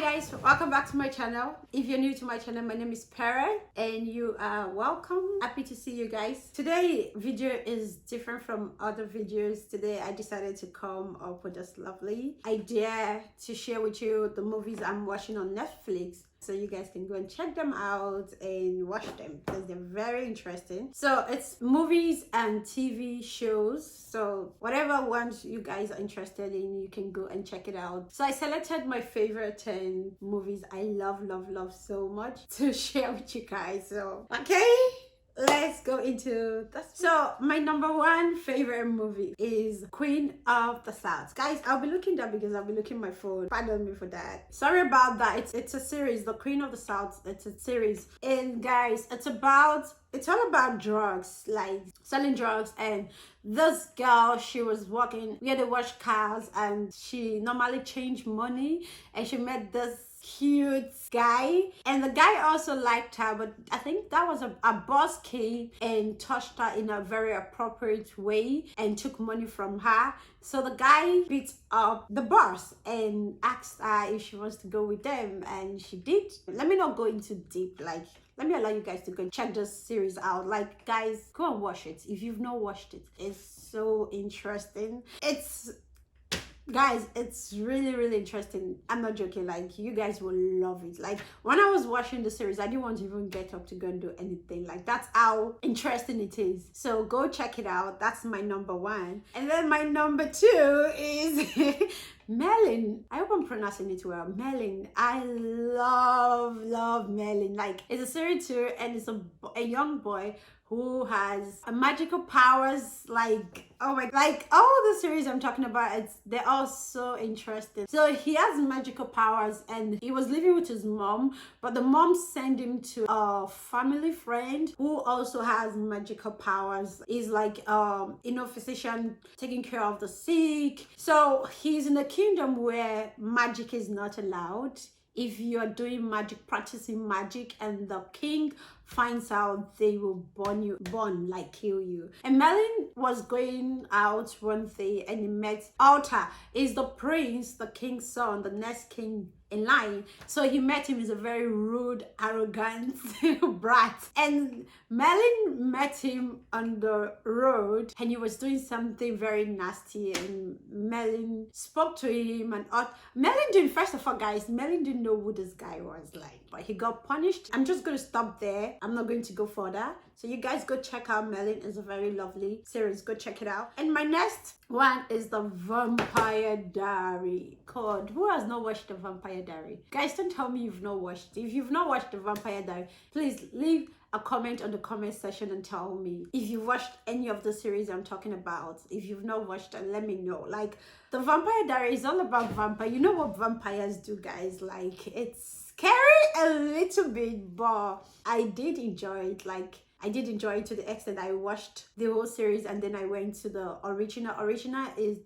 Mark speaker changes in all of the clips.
Speaker 1: guys, welcome back to my channel. If you're new to my channel, my name is Pere and you are welcome. Happy to see you guys. Today video is different from other videos. Today I decided to come up with this lovely idea to share with you the movies I'm watching on Netflix, so you guys can go and check them out and watch them because they're very interesting. So it's movies and TV shows, so whatever ones you guys are interested in, you can go and check it out. So I selected my favorite 10 movies I love so much to share with you guys. So okay, let's go into this. So my number one favorite movie is Queen of the South. Guys, I'll be looking that because I'll be looking my phone. Pardon me for that. Sorry about that. It's a series, The Queen of the South. It's a series. And guys, it's all about drugs, like selling drugs. And this girl, she was working where they wash cars, and she normally changed money, and she met this cute guy, and the guy also liked her, but I think that was a boss came and touched her in a very appropriate way and took money from her. So the guy beat up the boss and asked her if she wants to go with them, and she did. Let me not go into deep, like let me allow you guys to go and check this series out. Like, guys, go and watch it if you've not watched it. It's so interesting. Guys, it's really interesting. I'm not joking. Like, you guys will love it. Like, when I was watching the series, I didn't want to even get up to go and do anything. Like, that's how interesting it is. So go check it out. That's my number one. And then my number two is Melon. I hope I'm pronouncing it well. Melon. I love Melon. Like, it's a series too, and it's a young boy who has magical powers. Like, oh my, like all the series I'm talking about, they're all so interesting. So he has magical powers, and he was living with his mom, but the mom sent him to a family friend who also has magical powers. He's like physician taking care of the sick. So he's in a kingdom where magic is not allowed. If you're doing magic, practicing magic, and the king finds out, they will like kill you. And Melon was going out one day, and he met Alta. Is the prince, the king's son, the next king in line. So he met him. He's a very rude, arrogant brat. And Melon met him on the road, and he was doing something very nasty, and Melon spoke to him, and Melon didn't, first of all, guys, Melon didn't know who this guy was, like, but he got punished. I'm just going to stop there. I'm not going to go further. So you guys go check out Melon. It's a very lovely series. Go check it out. And my next one is The Vampire Diary. God, who has not watched The Vampire Diary? Guys, don't tell me you've not watched. If you've not watched The Vampire Diary, please leave a comment on the comment section and tell me if you've watched any of the series I'm talking about. If you've not watched it, let me know. Like, The Vampire Diary is all about vampire. You know what vampires do, guys? Like, it's scary a little bit, but I did enjoy it. Like, I did enjoy it to the extent I watched the whole series, and then I went to the original. Original is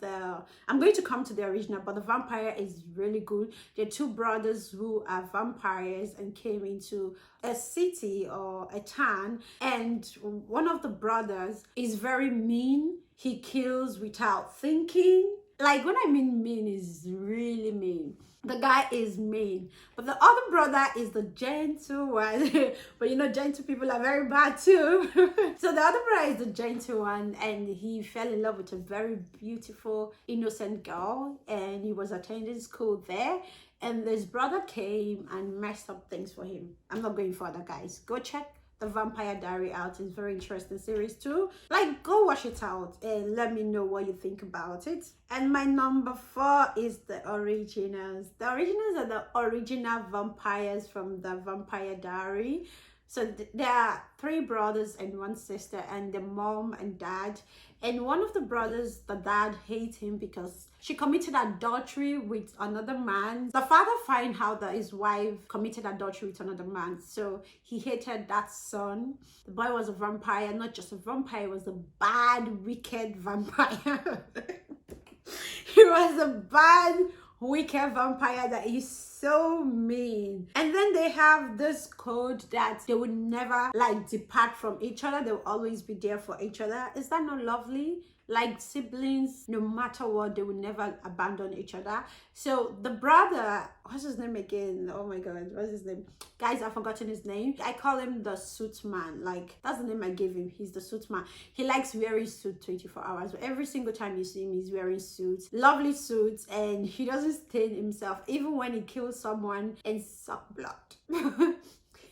Speaker 1: I'm going to come to the original, but The Vampire is really good. They're two brothers who are vampires and came into a city or a town, and one of the brothers is very mean. He kills without thinking. Like, when I mean mean, is really mean. The guy is mean, but the other brother is the gentle one. But you know, gentle people are very bad too. So the other brother is the gentle one, and he fell in love with a very beautiful, innocent girl, and he was attending school there. And this brother came and messed up things for him. I'm not going further, guys. Go check The Vampire Diary out. It's very interesting series too. Like, go watch it out and let me know what you think about it. And my number 4 is The Originals. The Originals are the original vampires from The Vampire Diary. So there are 3 brothers and 1 sister, and the mom and dad. And one of the brothers, the dad, hates him because she committed adultery with another man. The father find out that his wife committed adultery with another man, so he hated that son. The boy was a vampire, not just a vampire, he was a bad, wicked vampire. He was a bad, wicked vampire that is so mean. And then they have this code that they would never like depart from each other. They will always be there for each other. Is that not lovely? Like siblings, no matter what, they will never abandon each other. So the brother what's his name again? Oh my god, what's his name? Guys, I've forgotten his name. I call him the suit man. Like, that's the name I gave him. He's the suit man. He likes wearing suit 24 hours. Every single time you see him, he's wearing suits. Lovely suits, and he doesn't stain himself. Even when he kills someone and suck blood.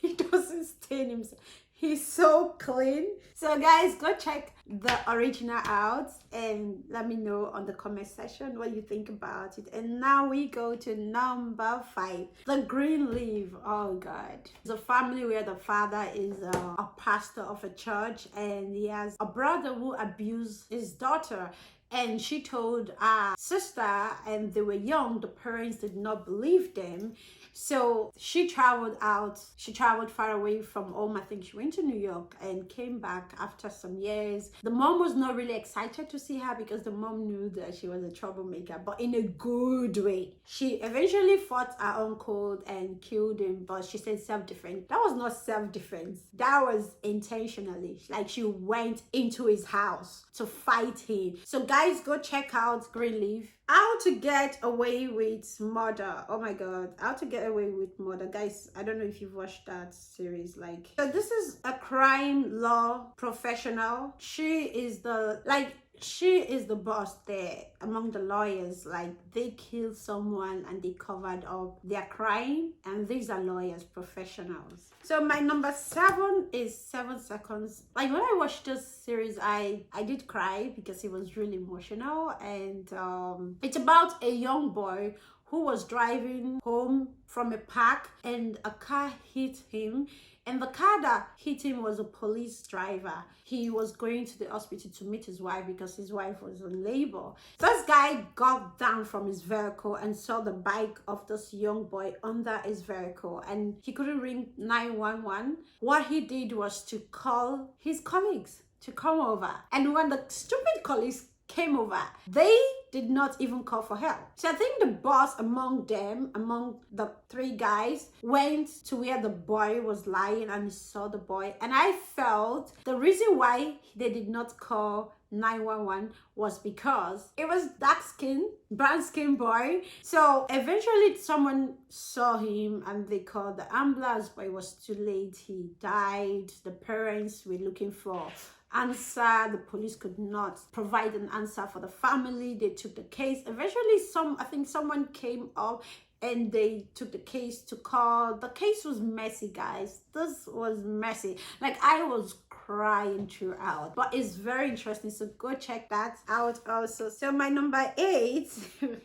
Speaker 1: He doesn't stain himself. He's so clean. So guys, go check the original out and let me know on the comment section what you think about it. And now we go to number 5, the green leaf. Oh god, it's a family where the father is a pastor of a church, and he has a brother who abused his daughter. And she told her sister, and they were young, the parents did not believe them. So she traveled out. She traveled far away from home. I think she went to New York and came back after some years. The mom was not really excited to see her because the mom knew that she was a troublemaker, but in a good way. She eventually fought her uncle and killed him, but she said self-defense. That was not self-defense. That was intentionally. Like, she went into his house to fight him. So guys, go check out Greenleaf. How to Get Away with Murder. Oh my god, How to Get Away with Murder. Guys, I don't know if you've watched that series. Like, so this is a crime law professional. She is the boss there among the lawyers. Like, they killed someone and they covered up their crime, and these are lawyers, professionals. So my number 7 is 7 Seconds. Like, when I watched this series, I did cry because it was really emotional. And it's about a young boy who was driving home from a park and a car hit him. And the car that hit him was a police driver. He was going to the hospital to meet his wife because his wife was in labor. This guy got down from his vehicle and saw the bike of this young boy under his vehicle, and he couldn't ring 911. What he did was to call his colleagues to come over. And when the stupid colleagues came over, they did not even call for help. So I think the boss among the 3 guys, went to where the boy was lying and he saw the boy. And I felt the reason why they did not call 911 was because it was dark skin, brown skin boy. So eventually someone saw him and they called the ambulance, but it was too late. He died. The parents were looking for answer. The police could not provide an answer for the family. They took the case. Eventually I think someone came up and they took the case to court. The case was messy, guys. This was messy. Like, I was crying throughout, but it's very interesting, so go check that out also. So my number 8,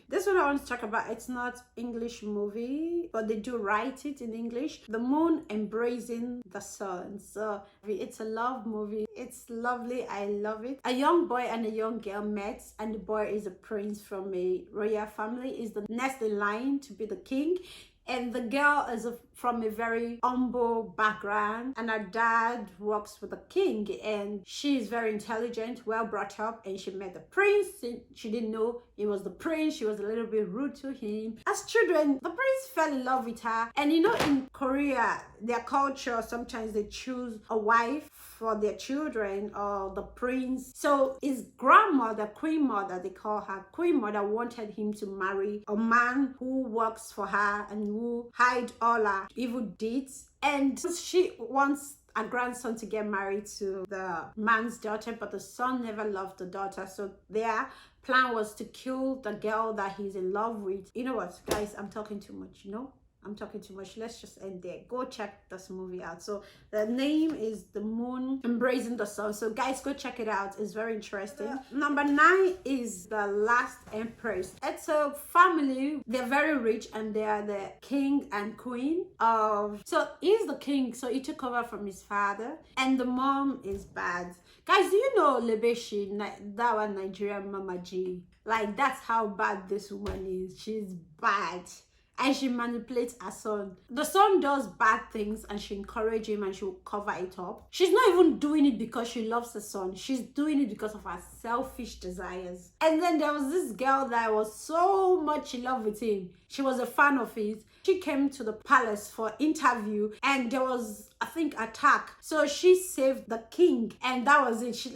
Speaker 1: this one I want to talk about. It's not English movie, but they do write it in English. The Moon Embracing the Sun. So it's a love movie. It's lovely. I love it. A young boy and a young girl met, and the boy is a prince from a royal family, is the next in line to be the king. And the girl is from a very humble background, and her dad works with the king, and she is very intelligent, well brought up, and she met the prince. She didn't know he was the prince. She was a little bit rude to him. As children, the prince fell in love with her. And you know, in Korea, their culture, sometimes they choose a wife for their children or the prince. So his grandmother, queen mother, they call her queen mother, wanted him to marry a man who works for her and who hide all her evil deeds. And she wants a grandson to get married to the man's daughter, but the son never loved the daughter. So their plan was to kill the girl that he's in love with. You know what, guys, I'm talking too much, I'm talking too much. Let's just end there. Go check this movie out. So the name is The Moon Embracing the Sun. So guys, go check it out. It's very interesting. Number 9 is The Last Empress. It's a family. They're very rich and they are the king and queen of... So he's the king. So he took over from his father. And the mom is bad. Guys, do you know Lebeshi, that one Nigerian Mama G? Like, that's how bad this woman is. She's bad. And she manipulates her son. The son does bad things and she encourages him and she'll cover it up. She's not even doing it because she loves her son. She's doing it because of her selfish desires. And then there was this girl that was so much in love with him. She was a fan of his. She came to the palace for interview, and there was, I think, attack. So she saved the king, and that was it. She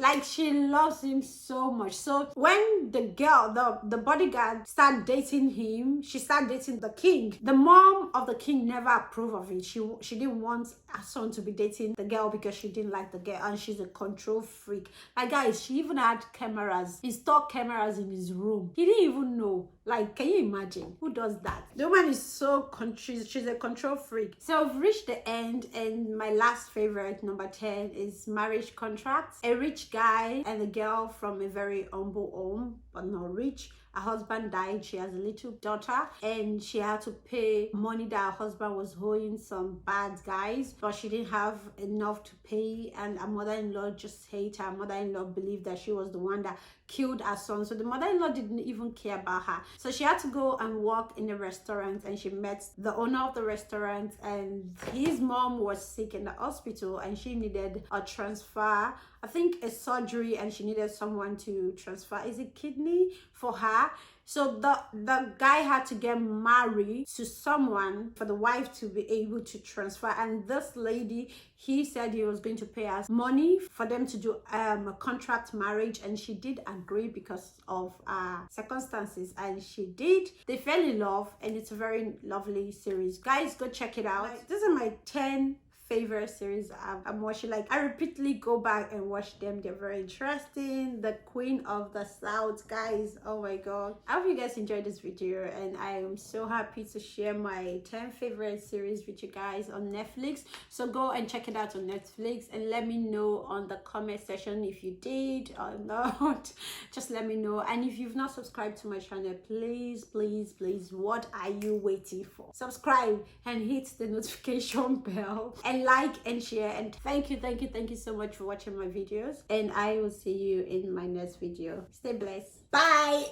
Speaker 1: loves him so much. So when the girl, the bodyguard, started dating him, she started dating the king. The mom of the king never approved of it. She didn't want her son to be dating the girl because she didn't like the girl, and she's a control freak. Like, guys, she even had cameras, installed cameras in his room. He didn't even know. Like, can you imagine? Who does that? The woman is so she's a control freak. So I've reached the end, and my last favorite, number 10, is marriage contracts. A rich guy and a girl from a very humble home, but not rich. Her husband died. She has a little daughter, and she had to pay money that her husband was owing some bad guys, but she didn't have enough to pay, and her mother-in-law just hated her. Mother-in-law believed that she was the one that killed her son, so the mother-in-law didn't even care about her. So she had to go and work in a restaurant, and she met the owner of the restaurant, and his mom was sick in the hospital, and she needed a transfer, I think a surgery, and she needed someone to transfer, is it kidney, for her. So the guy had to get married to someone for the wife to be able to transfer. And this lady, he said he was going to pay us money for them to do a contract marriage, and she did agree because of circumstances, and she did. They fell in love, and it's a very lovely series. Guys, go check it out. These are my 10 favorite series I'm watching. Like, I repeatedly go back and watch them. They're very interesting. The Queen of the South, guys, oh my god. I hope you guys enjoyed this video, and I am so happy to share my 10 favorite series with you guys on Netflix. So go and check it out on Netflix, and let me know on the comment section if you did or not. Just let me know. And if you've not subscribed to my channel, please, what are you waiting for? Subscribe and hit the notification bell, and like and share. And thank you so much for watching my videos, and I will see you in my next video. Stay blessed. Bye.